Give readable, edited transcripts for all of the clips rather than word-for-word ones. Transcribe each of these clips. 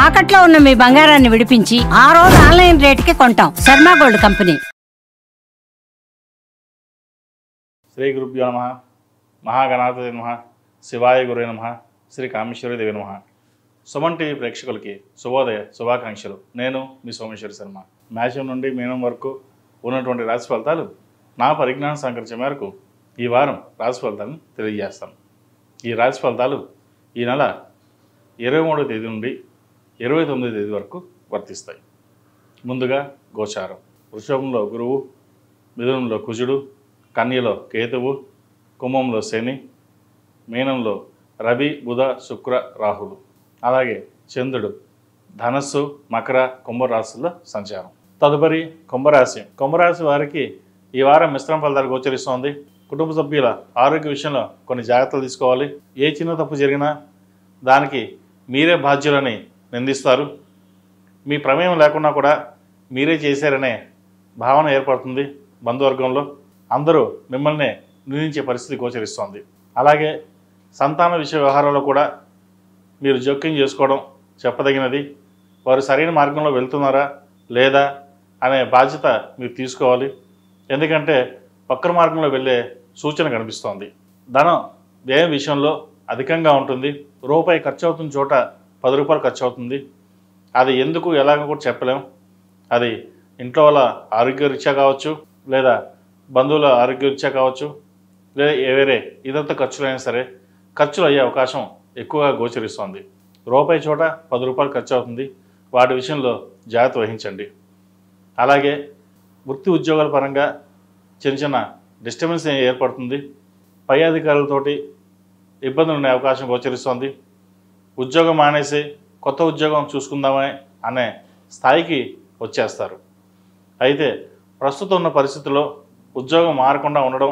తాకట్లో ఉన్న మీ బంగారాన్ని విడిపించి ఆ రోజు ఆన్లైన్ రేటుకి కొంటాం. Sharma gold company. శ్రీ గురుభ్యో నమః. మహాగణాధిపతయే నమః. శివాయ గురవే నమః. శ్రీ కామేశ్వరి దేవి నమః. సుమన్ టీవీ ప్రేక్షకులకి శుభోదయ శుభాకాంక్షలు. నేను మీ సోమేశ్వరి శర్మ. మేషం నుండి మీనం వరకు ఉన్నటువంటి రాశి ఫలితాలు నా పరిజ్ఞానం సంకరించే మేరకు ఈ వారం రాశి ఫలితాలను తెలియజేస్తాను. ఈ రాశి ఫలితాలు ఈ నెల 23వ తేదీ నుండి 29వ తేదీ వరకు వర్తిస్తాయి. ముందుగా గోచారం. వృషభంలో గురువు, మిథునంలో కుజుడు, కన్యలో కేతువు, కుంభంలో శని, మీనంలో రవి, బుధ, శుక్ర, రాహులు. అలాగే చంద్రుడు ధనస్సు, మకర, కుంభరాశుల్లో సంచారం. తదుపరి కుంభరాశి. కుంభరాశి వారికి ఈ వారం మిశ్రమ ఫలితాలు గోచరిస్తోంది. కుటుంబ సభ్యుల ఆరోగ్య విషయంలో కొన్ని జాగ్రత్తలు తీసుకోవాలి. ఏ చిన్న తప్పు జరిగినా దానికి మీరే బాధ్యులని నిందిస్తారు. మీ ప్రమేయం లేకున్నా కూడా మీరే చేశారనే భావన ఏర్పడుతుంది. బంధువర్గంలో అందరూ మిమ్మల్ని నిందించే పరిస్థితి గోచరిస్తోంది. అలాగే సంతాన విషయ వ్యవహారాల్లో కూడా మీరు జోక్యం చేసుకోవడం చెప్పదగినది. వారు సరైన మార్గంలో వెళ్తున్నారా లేదా అనే బాధ్యత మీరు తీసుకోవాలి. ఎందుకంటే వక్ర మార్గంలో వెళ్ళే సూచన కనిపిస్తోంది. ధనం వ్యయం విషయంలో అధికంగా ఉంటుంది. రూపాయి ఖర్చు అవుతున్న చోట 10 రూపాయలు ఖర్చు అవుతుంది. అది ఎందుకు ఎలాగో కూడా చెప్పలేం. అది ఇంట్లో వాళ్ళ ఆరోగ్యరీత్యా కావచ్చు, లేదా బంధువుల ఆరోగ్యరీత్యా కావచ్చు, లేదా వేరే ఇతరత ఖర్చులైనా సరే ఖర్చులు అయ్యే అవకాశం ఎక్కువగా గోచరిస్తోంది. రూపాయి చోట 10 రూపాయలు ఖర్చు అవుతుంది. వాటి విషయంలో జాగ్రత్త వహించండి. అలాగే వృత్తి ఉద్యోగాల పరంగా చిన్న చిన్న డిస్టర్బెన్స్ ఏర్పడుతుంది. పై అధికారులతోటి ఇబ్బందులు ఉండే అవకాశం గోచరిస్తోంది. ఉద్యోగం మానేసి కొత్త ఉద్యోగం చూసుకుందామని అనే స్థాయికి వచ్చేస్తారు. అయితే ప్రస్తుతం ఉన్న పరిస్థితుల్లో ఉద్యోగం మారకుండా ఉండడం,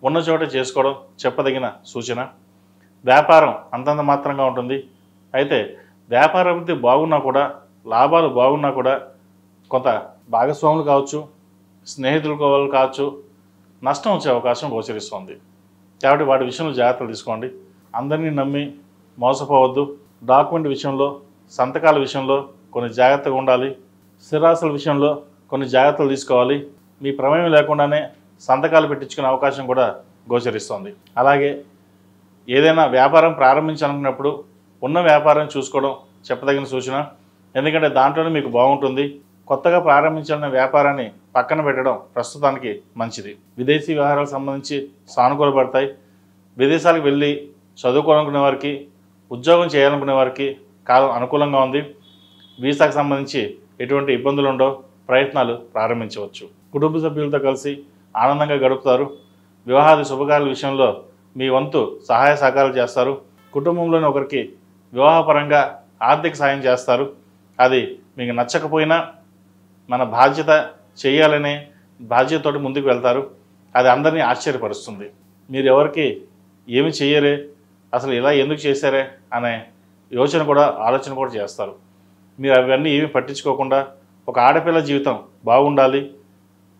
ఉన్న చోట చేసుకోవడం చెప్పదగిన సూచన. వ్యాపారం అంతంత మాత్రంగా ఉంటుంది. అయితే వ్యాపార అభివృద్ధి బాగున్నా కూడా, లాభాలు బాగున్నా కూడా కొంత భాగస్వాములు కావచ్చు, స్నేహితులు కావచ్చు, నష్టం వచ్చే అవకాశం గోచరిస్తోంది. కాబట్టి వాటి విషయంలో జాగ్రత్తలు తీసుకోండి. అందరినీ నమ్మి మోసపోవద్దు. డాక్యుమెంట్ విషయంలో, సంతకాల విషయంలో కొన్ని జాగ్రత్తగా ఉండాలి. స్థిరాస్తుల విషయంలో కొన్ని జాగ్రత్తలు తీసుకోవాలి. మీ ప్రమేయం లేకుండానే సంతకాలు పెట్టించుకునే అవకాశం కూడా గోచరిస్తోంది. అలాగే ఏదైనా వ్యాపారం ప్రారంభించాలనుకున్నప్పుడు ఉన్న వ్యాపారం చూసుకోవడం చెప్పదగిన సూచన. ఎందుకంటే దాంట్లోనే మీకు బాగుంటుంది. కొత్తగా ప్రారంభించాలన్న వ్యాపారాన్ని పక్కన పెట్టడం ప్రస్తుతానికి మంచిది. విదేశీ వ్యవహారాలకు సంబంధించి సానుకూలపడతాయి. విదేశాలకు వెళ్ళి చదువుకోవాలనుకునే వారికి, ఉద్యోగం చేయాలనుకునే వారికి కాలం అనుకూలంగా ఉంది. వీసాకు సంబంధించి ఎటువంటి ఇబ్బందులు ఉండవు. ప్రయత్నాలు ప్రారంభించవచ్చు. కుటుంబ సభ్యులతో కలిసి ఆనందంగా గడుపుతారు. వివాహాది శుభకార్యాల విషయంలో మీ వంతు సహాయ సహకారాలు చేస్తారు. కుటుంబంలోని ఒకరికి వివాహపరంగా ఆర్థిక సాయం చేస్తారు. అది మీకు నచ్చకపోయినా మన బాధ్యత చేయాలనే బాధ్యతతోటి ముందుకు వెళ్తారు. అది అందరినీ ఆశ్చర్యపరుస్తుంది. మీరు ఎవరికి ఏమి చేయరే, అసలు ఇలా ఎందుకు చేశారే అనే ఆలోచన కూడా చేస్తారు. మీరు అవన్నీ ఏమీ పట్టించుకోకుండా ఒక ఆడపిల్ల జీవితం బాగుండాలి,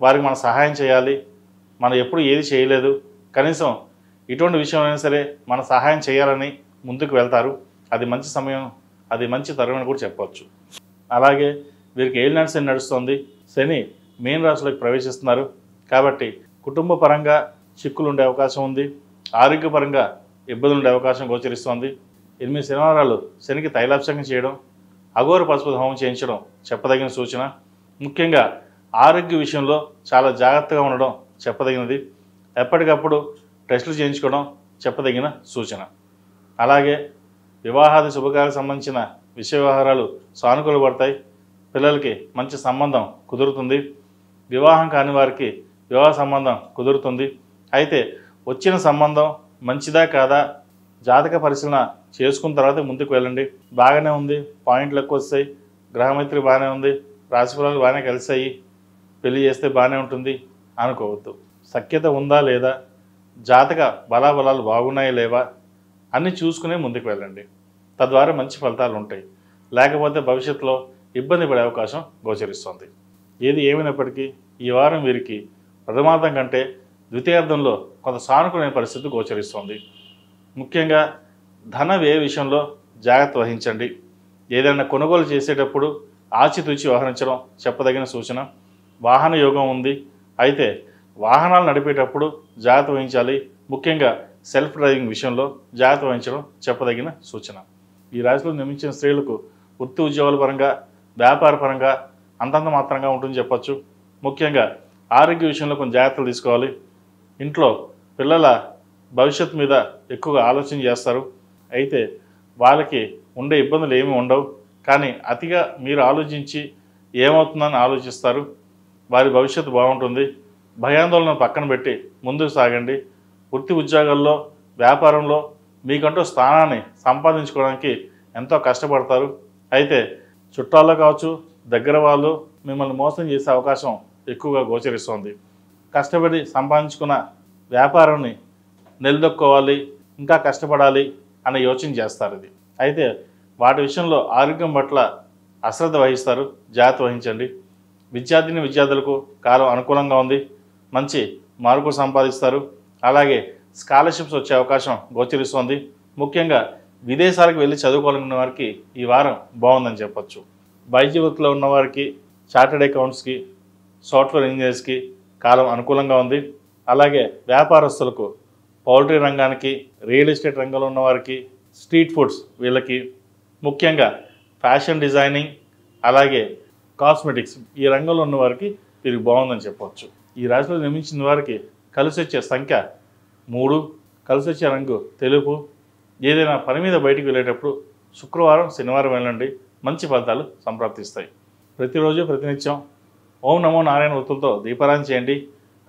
వారికి మనం సహాయం చేయాలి, మనం ఎప్పుడు ఏది చేయలేదు, కనీసం ఇటువంటి విషయంలో సరే మన సహాయం చేయాలని ముందుకు వెళ్తారు. అది మంచి సమయం, అది మంచి తరుణం అని కూడా చెప్పవచ్చు. అలాగే వీరికి ఏలినాటి శని నడుస్తుంది. శని మీన రాశిలోకి ప్రవేశిస్తున్నారు. కాబట్టి కుటుంబ పరంగా చిక్కులు ఉండే అవకాశం ఉంది. ఆరోగ్యపరంగా ఇబ్బందులు ఉండే అవకాశం గోచరిస్తోంది. 8 శనివారాలు శనికి తైలాభిషేకం చేయడం, అఘోర పశుపతి హోమం చేయించడం చెప్పదగిన సూచన. ముఖ్యంగా ఆరోగ్య విషయంలో చాలా జాగ్రత్తగా ఉండడం చెప్పదగినది. ఎప్పటికప్పుడు టెస్టులు చేయించుకోవడం చెప్పదగిన సూచన. అలాగే వివాహాది శుభకార్యాలకు సంబంధించిన విషయ వ్యవహారాలు సానుకూలపడతాయి. పిల్లలకి మంచి సంబంధం కుదురుతుంది. వివాహం కాని వారికి వివాహ సంబంధం కుదురుతుంది. అయితే వచ్చిన సంబంధం మంచిదా కాదా జాతక పరిశీలన చేసుకున్న తర్వాత ముందుకు వెళ్ళండి. బాగానే ఉంది, పాయింట్లు ఎక్కువ వస్తాయి, గ్రహమైత్రి బాగానే ఉంది, రాశిఫలాలు బాగానే కలిసాయి, పెళ్లి చేస్తే బాగానే ఉంటుంది అనుకోవద్దు. సఖ్యత ఉందా లేదా, జాతక బలాబలాలు బాగున్నాయా లేవా అన్నీ చూసుకునే ముందుకు వెళ్ళండి. తద్వారా మంచి ఫలితాలు ఉంటాయి. లేకపోతే భవిష్యత్తులో ఇబ్బంది పడే అవకాశం గోచరిస్తుంది. ఏది ఏమైనప్పటికీ ఈ వారం వీరికి ప్రథమార్థం కంటే ద్వితీయార్థంలో కొంత సానుకూలమైన పరిస్థితి గోచరిస్తుంది. ముఖ్యంగా ధన వ్యయ విషయంలో జాగ్రత్త వహించండి. ఏదైనా కొనుగోలు చేసేటప్పుడు ఆచితూచి వ్యవహరించడం చెప్పదగిన సూచన. వాహన యోగం ఉంది, అయితే వాహనాలు నడిపేటప్పుడు జాగ్రత్త వహించాలి. ముఖ్యంగా సెల్ఫ్ డ్రైవింగ్ విషయంలో జాగ్రత్త వహించడం చెప్పదగిన సూచన. ఈ రాశిలో జన్మించిన స్త్రీలకు వృత్తి ఉద్యోగాల పరంగా, వ్యాపార పరంగా అంతంత మాత్రంగా ఉంటుందని చెప్పచ్చు. ముఖ్యంగా ఆరోగ్య విషయంలో కొంచెం జాగ్రత్తలు తీసుకోవాలి. ఇంట్లో పిల్లల భవిష్యత్తు మీద ఎక్కువగా ఆలోచన చేస్తారు, అయితే వాళ్ళకి ఉండే ఇబ్బందులు ఏమీ ఉండవు. కానీ అతిగా మీరు ఆలోచించి ఏమవుతుందని ఆలోచిస్తారు. వారి భవిష్యత్తు బాగుంటుంది. భయాందోళన పక్కన పెట్టి ముందుకు సాగండి. వృత్తి ఉద్యోగాల్లో, వ్యాపారంలో మీకంటూ స్థానాన్ని సంపాదించుకోవడానికి ఎంతో కష్టపడతారు. అయితే చుట్టాల్లో కావచ్చు, దగ్గర వాళ్ళు మిమ్మల్ని మోసం చేసే అవకాశం ఎక్కువగా గోచరిస్తుంది. కష్టపడి సంపాదించుకున్న వ్యాపారాన్ని నిలదొక్కోవాలి, ఇంకా కష్టపడాలి అనే యోచన చేస్తారు. ఇది అయితే వాటి విషయంలో ఆరోగ్యం పట్ల అశ్రద్ధ వహిస్తారు, జాగ్రత్త వహించండి. విద్యార్థులకు కాలం అనుకూలంగా ఉంది, మంచి మార్కులు సంపాదిస్తారు. అలాగే స్కాలర్షిప్స్ వచ్చే అవకాశం గోచరిస్తుంది. ముఖ్యంగా విదేశాలకు వెళ్ళి చదువుకోవాలనుకున్న వారికి ఈ వారం బాగుందని చెప్పచ్చు. వైద్య వృత్తిలో ఉన్నవారికి, చార్టెడ్ అకౌంట్స్కి, సాఫ్ట్వేర్ ఇంజనీర్స్కి కాలం అనుకూలంగా ఉంది. అలాగే వ్యాపారస్తులకు, పౌల్ట్రీ రంగానికి, రియల్ ఎస్టేట్ రంగంలో ఉన్నవారికి, స్ట్రీట్ ఫుడ్స్ వీళ్ళకి, ముఖ్యంగా ఫ్యాషన్ డిజైనింగ్, అలాగే కాస్మెటిక్స్ ఈ రంగంలో ఉన్నవారికి వీరికి బాగుందని చెప్పవచ్చు. ఈ రాశిలో జన్మించిన వారికి కలిసి వచ్చే సంఖ్య 3, కలిసి వచ్చే రంగు తెలుపు. ఏదైనా పని మీద బయటికి వెళ్ళేటప్పుడు శుక్రవారం, శనివారం వెళ్ళండి, మంచి ఫలితాలు సంప్రాప్తిస్తాయి. ప్రతిరోజు ప్రతినిత్యం ఓం నమో నారాయణ వృత్తులతో దీపారాధన చేయండి.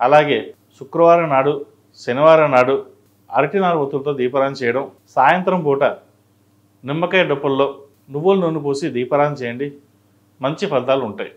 అలాగే శుక్రవారం నాడు, శనివారం నాడు అరటినారు వృత్తులతో దీపారాధన చేయడం, సాయంత్రం పూట నిమ్మకాయ డొప్పల్లో నువ్వుల నూనె పోసి దీపారాధన చేయండి, మంచి ఫలితాలు ఉంటాయి.